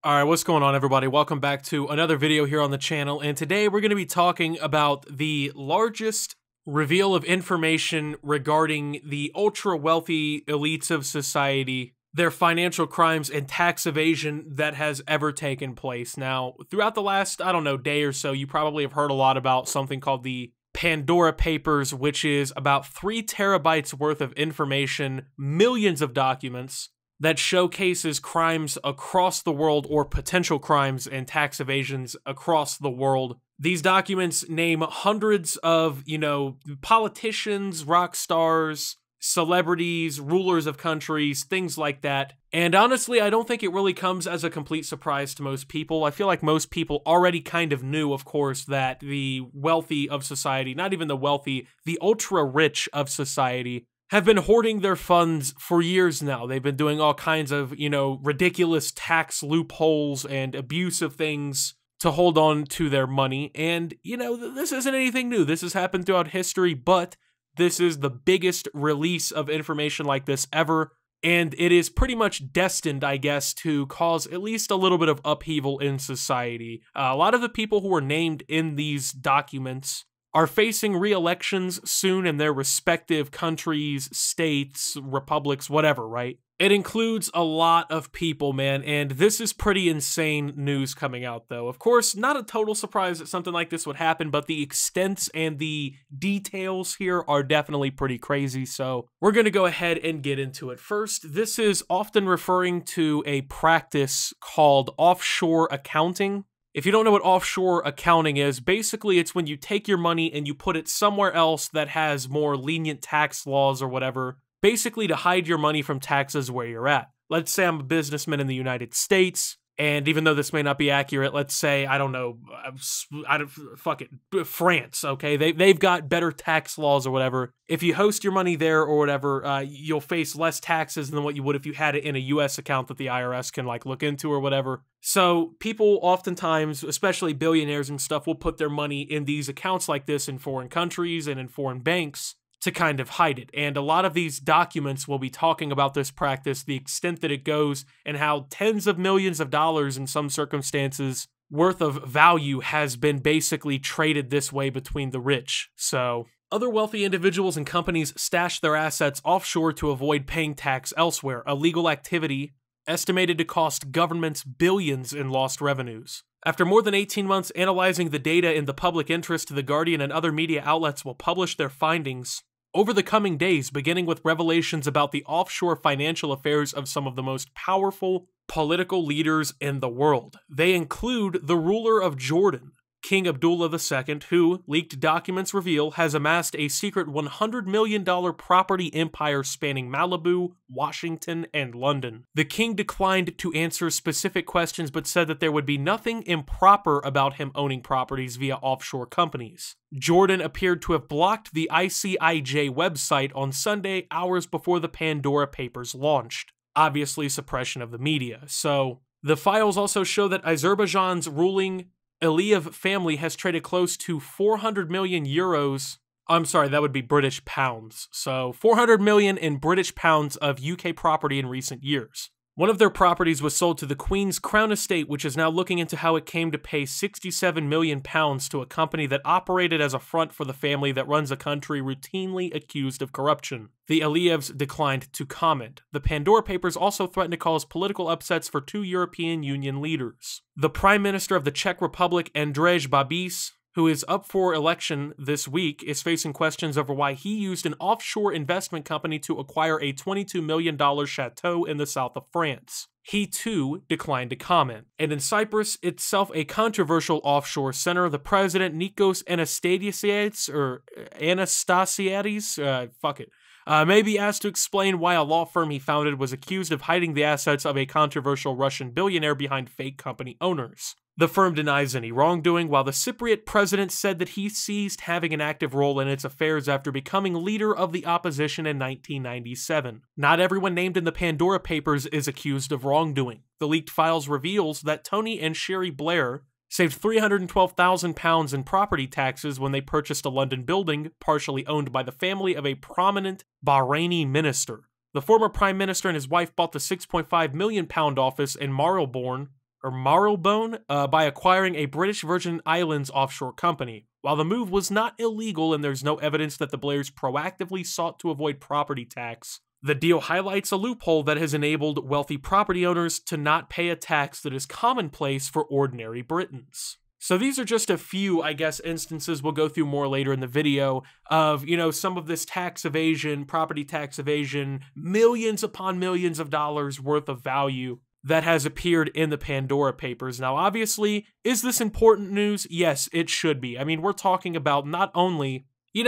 Alright, what's going on everybody? Welcome back to another video here on the channel, and today we're going to be talking about the largest reveal of information regarding the ultra-wealthy elites of society, their financial crimes and tax evasion that has ever taken place. Now, throughout the last, day or so, you probably have heard a lot about something called the Pandora Papers, which is about 3 terabytes worth of information, millions of documents, that showcases crimes across the world or potential crimes and tax evasions across the world. These documents name hundreds of, politicians, rock stars, celebrities, rulers of countries, things like that. And honestly, I don't think it really comes as a complete surprise to most people. I feel like most people already kind of knew, of course, that the wealthy of society, not even the wealthy, the ultra-rich of society, have been hoarding their funds for years now. They've been doing all kinds of, ridiculous tax loopholes and abusive things to hold on to their money. And, this isn't anything new. This has happened throughout history, but this is the biggest release of information like this ever. And it is pretty much destined, I guess, to cause at least a little bit of upheaval in society. A lot of the people who were named in these documents are facing re-elections soon in their respective countries, states, republics, whatever, right? It includes a lot of people, man, and this is pretty insane news coming out, though. Of course, not a total surprise that something like this would happen, but the extents and the details here are definitely pretty crazy, so we're going to go ahead and get into it. First, this is often referring to a practice called offshore accounting. If you don't know what offshore accounting is, basically it's when you take your money and you put it somewhere else that has more lenient tax laws or whatever, basically to hide your money from taxes where you're at. Let's say I'm a businessman in the United States, and even though this may not be accurate, let's say, France, okay? They've got better tax laws or whatever. If you host your money there or whatever, you'll face less taxes than what you would if you had it in a US account that the IRS can, look into or whatever. So people oftentimes, especially billionaires and stuff, will put their money in these accounts like this in foreign countries and in foreign banks to kind of hide it. And a lot of these documents will be talking about this practice, the extent that it goes, and how tens of millions of dollars in some circumstances worth of value has been basically traded this way between the rich. So other wealthy individuals and companies stash their assets offshore to avoid paying tax elsewhere, a legal activity estimated to cost governments billions in lost revenues. After more than 18 months analyzing the data in the public interest, The Guardian and other media outlets will publish their findings over the coming days, beginning with revelations about the offshore financial affairs of some of the most powerful political leaders in the world. They include the ruler of Jordan, King Abdullah II, who, leaked documents reveal, has amassed a secret $100 million property empire spanning Malibu, Washington, and London. The king declined to answer specific questions but said that there would be nothing improper about him owning properties via offshore companies. Jordan appeared to have blocked the ICIJ website on Sunday, hours before the Pandora Papers launched. Obviously, suppression of the media. So, the files also show that Azerbaijan's ruling Aliyev family has traded close to 400 million euros. I'm sorry, that would be British pounds. So 400 million in British pounds of UK property in recent years. One of their properties was sold to the Queen's Crown Estate, which is now looking into how it came to pay 67 million pounds to a company that operated as a front for the family that runs a country routinely accused of corruption. The Aliyevs declined to comment. The Pandora Papers also threatened to cause political upsets for 2 European Union leaders. The Prime Minister of the Czech Republic, Andrej Babiš, who is up for election this week, is facing questions over why he used an offshore investment company to acquire a $22 million chateau in the south of France. He, too, declined to comment. And in Cyprus, itself a controversial offshore center, the president, Nikos Anastasiades, may be asked to explain why a law firm he founded was accused of hiding the assets of a controversial Russian billionaire behind fake company owners. The firm denies any wrongdoing, while the Cypriot president said that he ceased having an active role in its affairs after becoming leader of the opposition in 1997. Not everyone named in the Pandora Papers is accused of wrongdoing. The leaked files reveals that Tony and Sherry Blair saved £312,000 in property taxes when they purchased a London building partially owned by the family of a prominent Bahraini minister. The former prime minister and his wife bought the £6.5 million office in Marylebone, or Marylebone by acquiring a British Virgin Islands offshore company. While the move was not illegal and there's no evidence that the Blairs proactively sought to avoid property tax, the deal highlights a loophole that has enabled wealthy property owners to not pay a tax that is commonplace for ordinary Britons. So these are just a few, I guess, instances we'll go through more later in the video of, some of this tax evasion, property tax evasion, millions upon millions of dollars worth of value that has appeared in the Pandora Papers. Now, obviously, is this important news? Yes, it should be. I mean, we're talking about not only,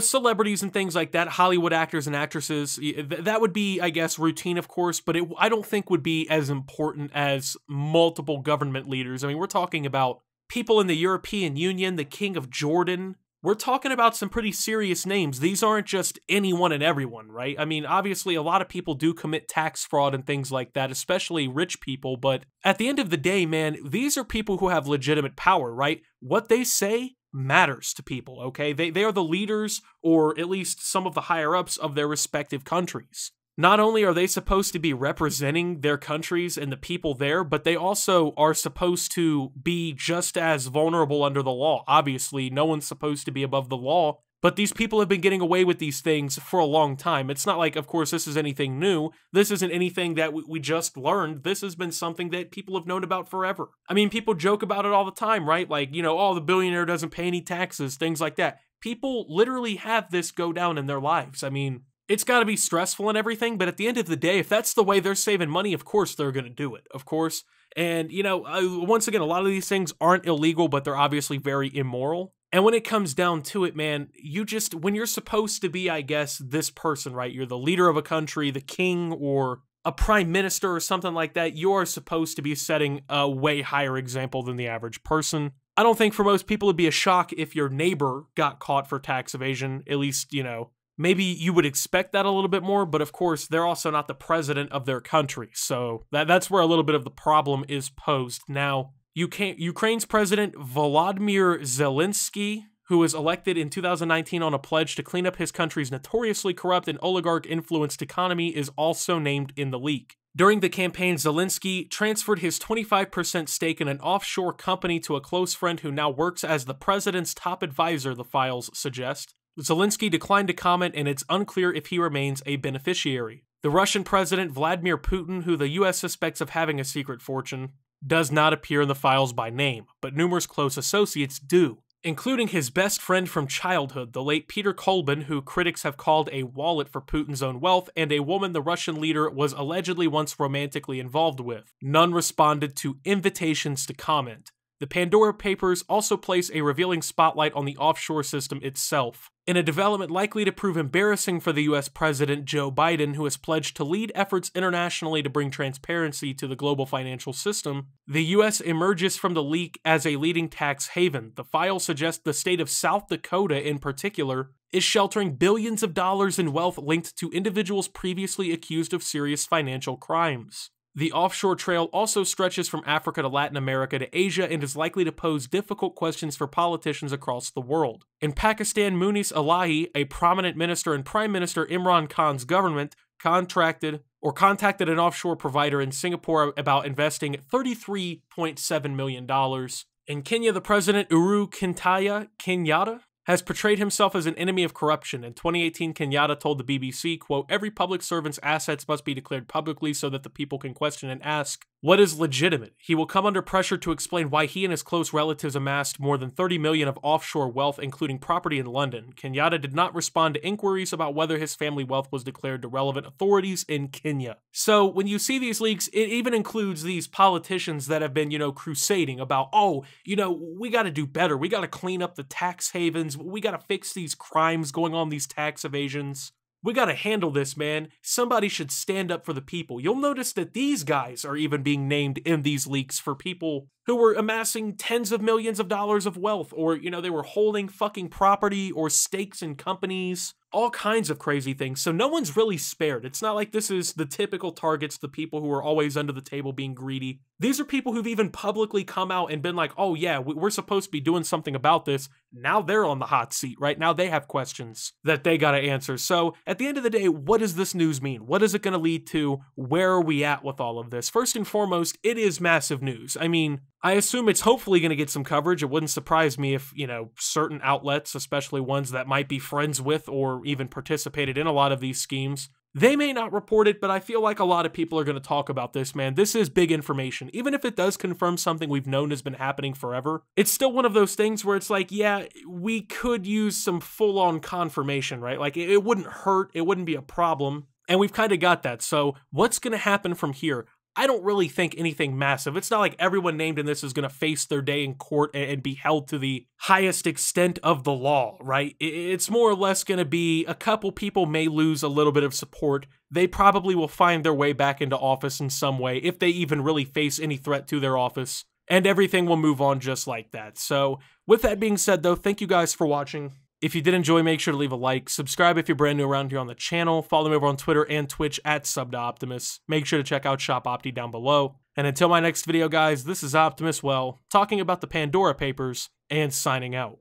celebrities and things like that, Hollywood actors and actresses. That would be, I guess, routine, of course, but I don't think would be as important as multiple government leaders. I mean, we're talking about people in the European Union, the King of Jordan. We're talking about some pretty serious names. These aren't just anyone and everyone, right? I mean, obviously, a lot of people do commit tax fraud and things like that, especially rich people. But at the end of the day, man, these are people who have legitimate power, right? What they say matters to people, okay? They are the leaders, or at least some of the higher-ups of their respective countries. Not only are they supposed to be representing their countries and the people there, but they also are supposed to be just as vulnerable under the law. Obviously, no one's supposed to be above the law, but these people have been getting away with these things for a long time. It's not like, of course, this is anything new. This isn't anything that we just learned. This has been something that people have known about forever. I mean, people joke about it all the time, right? Like, oh, the billionaire doesn't pay any taxes, things like that. People literally have this go down in their lives. I mean, it's got to be stressful and everything, but at the end of the day, if that's the way they're saving money, of course they're going to do it, of course. And, once again, a lot of these things aren't illegal, but they're obviously very immoral. And when it comes down to it, man, when you're supposed to be, I guess, this person, right? You're the leader of a country, the king, or a prime minister or something like that, you are supposed to be setting a way higher example than the average person. I don't think for most people it'd be a shock if your neighbor got caught for tax evasion, at least, maybe you would expect that a little bit more, but of course, they're also not the president of their country, so that's where a little bit of the problem is posed. Now, Ukraine's president Vladimir Zelinsky, who was elected in 2019 on a pledge to clean up his country's notoriously corrupt and oligarch-influenced economy, is also named in the leak. During the campaign, Zelinsky transferred his 25% stake in an offshore company to a close friend who now works as the president's top advisor, the files suggest. Zelinsky declined to comment, and it's unclear if he remains a beneficiary. The Russian president, Vladimir Putin, who the U.S. suspects of having a secret fortune, does not appear in the files by name, but numerous close associates do, including his best friend from childhood, the late Peter Kolbin, who critics have called a wallet for Putin's own wealth, and a woman the Russian leader was allegedly once romantically involved with. None responded to invitations to comment. The Pandora Papers also place a revealing spotlight on the offshore system itself. In a development likely to prove embarrassing for the US President Joe Biden, who has pledged to lead efforts internationally to bring transparency to the global financial system, the US emerges from the leak as a leading tax haven. The file suggests the state of South Dakota, in particular, is sheltering billions of dollars in wealth linked to individuals previously accused of serious financial crimes. The offshore trail also stretches from Africa to Latin America to Asia and is likely to pose difficult questions for politicians across the world. In Pakistan, Munis Elahi, a prominent minister in Prime Minister Imran Khan's government, contacted an offshore provider in Singapore about investing $33.7 million. In Kenya, the president Uhuru Kenyatta has portrayed himself as an enemy of corruption. In 2018, Kenyatta told the BBC, quote, "Every public servant's assets must be declared publicly so that the people can question and ask what is legitimate. He will come under pressure to explain why he and his close relatives amassed more than 30 million of offshore wealth, including property in London." Kenyatta did not respond to inquiries about whether his family wealth was declared to relevant authorities in Kenya. So when you see these leaks, it even includes these politicians that have been, crusading about, we got to do better. We got to clean up the tax havens. We got to fix these crimes going on, these tax evasions. We got to handle this, man. Somebody should stand up for the people. You'll notice that these guys are even being named in these leaks for people who were amassing tens of millions of dollars of wealth, or, they were holding fucking property or stakes in companies, all kinds of crazy things. So no one's really spared. It's not like this is the typical targets, the people who are always under the table being greedy. These are people who've even publicly come out and been like, oh yeah, we're supposed to be doing something about this. now they're on the hot seat, right? Now they have questions that they got to answer. So at the end of the day, what does this news mean? What is it going to lead to? Where are we at with all of this? First and foremost, it is massive news. I mean, I assume it's hopefully going to get some coverage. It wouldn't surprise me if, certain outlets, especially ones that might be friends with or even participated in a lot of these schemes, they may not report it, but I feel like a lot of people are going to talk about this, man. This is big information. Even if it does confirm something we've known has been happening forever, it's still one of those things where it's like, yeah, we could use some full-on confirmation, right? Like, it wouldn't hurt. It wouldn't be a problem. And we've kind of got that. So what's going to happen from here? I don't really think anything massive. It's not like everyone named in this is going to face their day in court and be held to the highest extent of the law, right? It's more or less going to be a couple people may lose a little bit of support. They probably will find their way back into office in some way, if they even really face any threat to their office, and everything will move on just like that. So with that being said, though, thank you guys for watching. If you did enjoy, make sure to leave a like, subscribe if you're brand new around here on the channel, follow me over on Twitter and Twitch at @SubToOptimus. Make sure to check out Shop Opti down below. And until my next video, guys, this is Optimus, talking about the Pandora Papers and signing out.